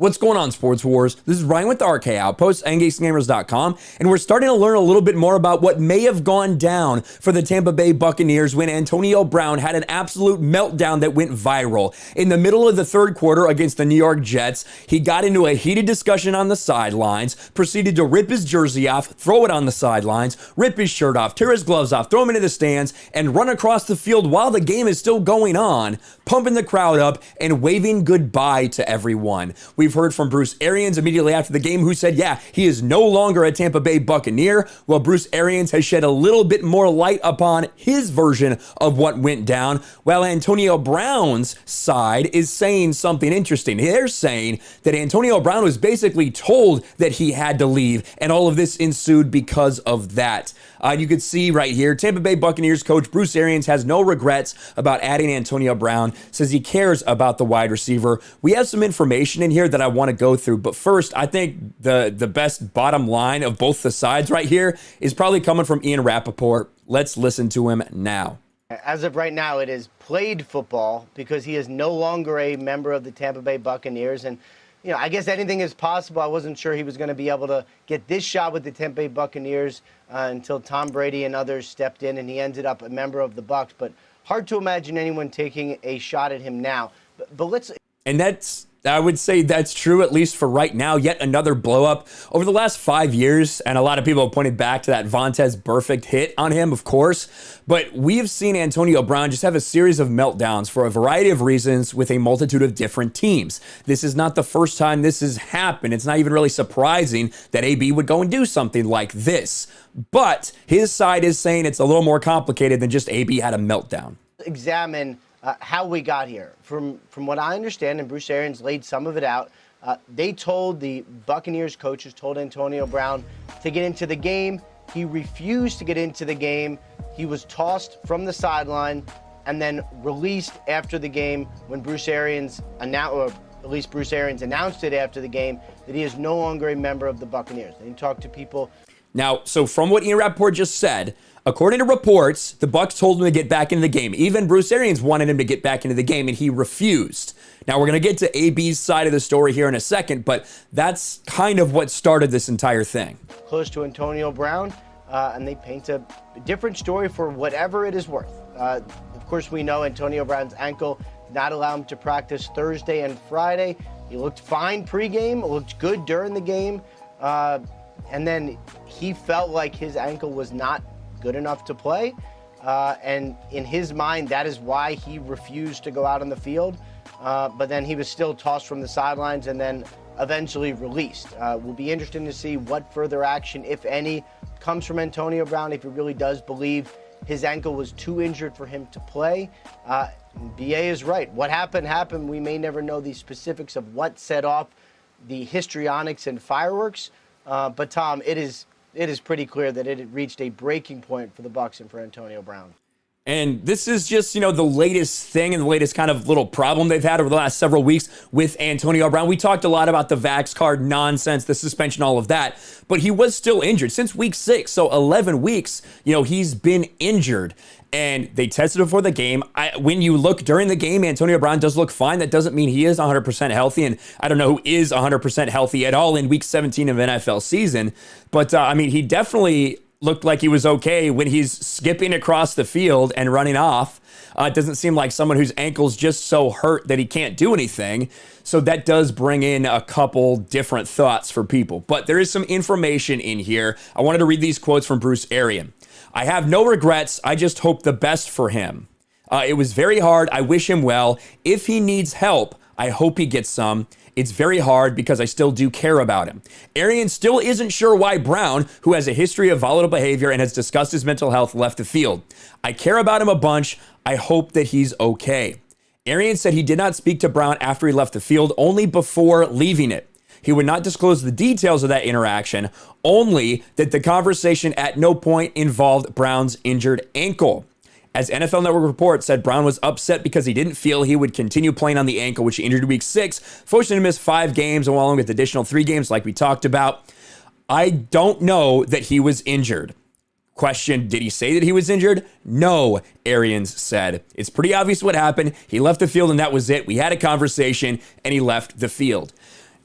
What's going on, Sports Wars? This is Ryan with the RK Outpost and GeeksGamers.com, and we're starting to learn a little bit more about what may have gone down for the Tampa Bay Buccaneers when Antonio Brown had an absolute meltdown that went viral. In the middle of the third quarter against the New York Jets, he got into a heated discussion on the sidelines, proceeded to rip his jersey off, throw it on the sidelines, rip his shirt off, tear his gloves off, throw him into the stands, and run across the field while the game is still going on, pumping the crowd up and waving goodbye to everyone. We've heard from Bruce Arians immediately after the game, who said, yeah, he is no longer a Tampa Bay Buccaneer. Well, Bruce Arians has shed a little bit more light upon his version of what went down, while Antonio Brown's side is saying something interesting. They're saying that Antonio Brown was basically told that he had to leave, and all of this ensued because of that. You can see right here, Tampa Bay Buccaneers coach Bruce Arians has no regrets about adding Antonio Brown, says he cares about the wide receiver. We have some information in here that I want to go through, but first, I think the best bottom line of both the sides right here is probably coming from Ian Rappaport. Let's listen to him now. As of right now, it is played football because he is no longer a member of the Tampa Bay Buccaneers, and you know, I guess anything is possible. I wasn't sure he was going to be able to get this shot with the Tampa Bay Buccaneers until Tom Brady and others stepped in, and he ended up a member of the Bucs. But hard to imagine anyone taking a shot at him now. But let's. And I would say that's true, at least for right now. Yet another blow up over the last 5 years. And a lot of people have pointed back to that Vontaze Burfict hit on him, of course. But we've seen Antonio Brown just have a series of meltdowns for a variety of reasons with a multitude of different teams. This is not the first time this has happened. It's not even really surprising that AB would go and do something like this. But his side is saying it's a little more complicated than just AB had a meltdown. Examine how we got here. From what I understand, and Bruce Arians laid some of it out, they told the Buccaneers coaches, told Antonio Brown to get into the game. He refused to get into the game. He was tossed from the sideline and then released after the game when Bruce Arians announced, or at least Bruce Arians announced it after the game, that he is no longer a member of the Buccaneers. They talked to people. Now, so from what Ian Rappaport just said, according to reports, the Bucs told him to get back into the game. Even Bruce Arians wanted him to get back into the game, and he refused. Now, we're going to get to AB's side of the story here in a second, but that's kind of what started this entire thing. Close to Antonio Brown, and they paint a different story for whatever it is worth. Of course, we know Antonio Brown's ankle did not allow him to practice Thursday and Friday. He looked fine pregame, looked good during the game, and then he felt like his ankle was not good enough to play, and in his mind, that is why he refused to go out on the field, but then he was still tossed from the sidelines and then eventually released. Will be interesting to see what further action, if any, comes from Antonio Brown, if he really does believe his ankle was too injured for him to play. BA is right. What happened. We may never know the specifics of what set off the histrionics and fireworks, but Tom, it is pretty clear that it had reached a breaking point for the Bucs and for Antonio Brown. And this is just, the latest thing and the latest kind of little problem they've had over the last several weeks with Antonio Brown. We talked a lot about the Vax card nonsense, the suspension, all of that, but he was still injured since week 6. So 11 weeks, he's been injured. And they tested him for the game. When you look during the game, Antonio Brown does look fine. That doesn't mean he is 100% healthy. And I don't know who is 100% healthy at all in week 17 of NFL season. But, he definitely looked like he was okay when he's skipping across the field and running off. It doesn't seem like someone whose ankle's just so hurt that he can't do anything. So that does bring in a couple different thoughts for people. But there is some information in here. I wanted to read these quotes from Bruce Arians. I have no regrets. I just hope the best for him. It was very hard. I wish him well. If he needs help, I hope he gets some. It's very hard because I still do care about him. Arians still isn't sure why Brown, who has a history of volatile behavior and has discussed his mental health, left the field. I care about him a bunch. I hope that he's okay. Arians said he did not speak to Brown after he left the field, only before leaving it. He would not disclose the details of that interaction, only that the conversation at no point involved Brown's injured ankle. As NFL Network report said, Brown was upset because he didn't feel he would continue playing on the ankle, which he injured week 6, forcing him to miss 5 games, along with additional 3 games like we talked about. I don't know that he was injured. Question, did he say that he was injured? No, Arians said. It's pretty obvious what happened. He left the field and that was it. We had a conversation and he left the field.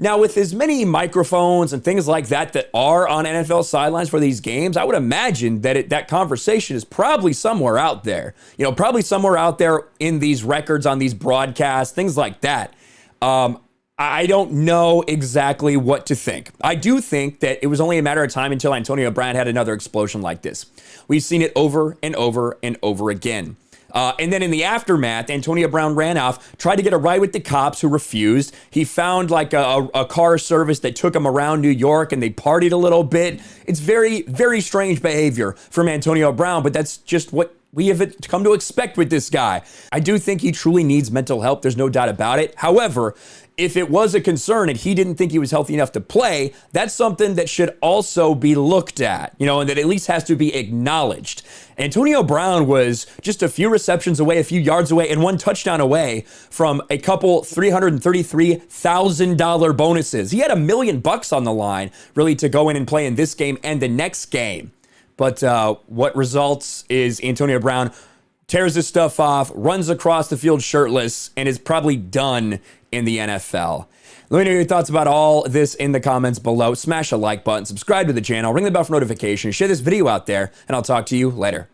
Now, with as many microphones and things like that that are on NFL sidelines for these games, I would imagine that that conversation is probably somewhere out there. You know, probably somewhere out there in these records, on these broadcasts, things like that. I don't know exactly what to think. I do think that it was only a matter of time until Antonio Brown had another explosion like this. We've seen it over and over and over again. And then in the aftermath, Antonio Brown ran off, tried to get a ride with the cops who refused. He found like a car service that took him around New York and they partied a little bit. It's very, very strange behavior from Antonio Brown, but that's just what we have come to expect with this guy. I do think he truly needs mental help. There's no doubt about it. However, if it was a concern and he didn't think he was healthy enough to play, that's something that should also be looked at, you know, and that at least has to be acknowledged. Antonio Brown was just a few receptions away, a few yards away, and one touchdown away from a couple $333,000 bonuses. He had $1 million on the line, really, to go in and play in this game and the next game. But what results is Antonio Brown tears his stuff off, runs across the field shirtless, and is probably done in the NFL. Let me know your thoughts about all this in the comments below. Smash a like button, subscribe to the channel, ring the bell for notifications, share this video out there, and I'll talk to you later.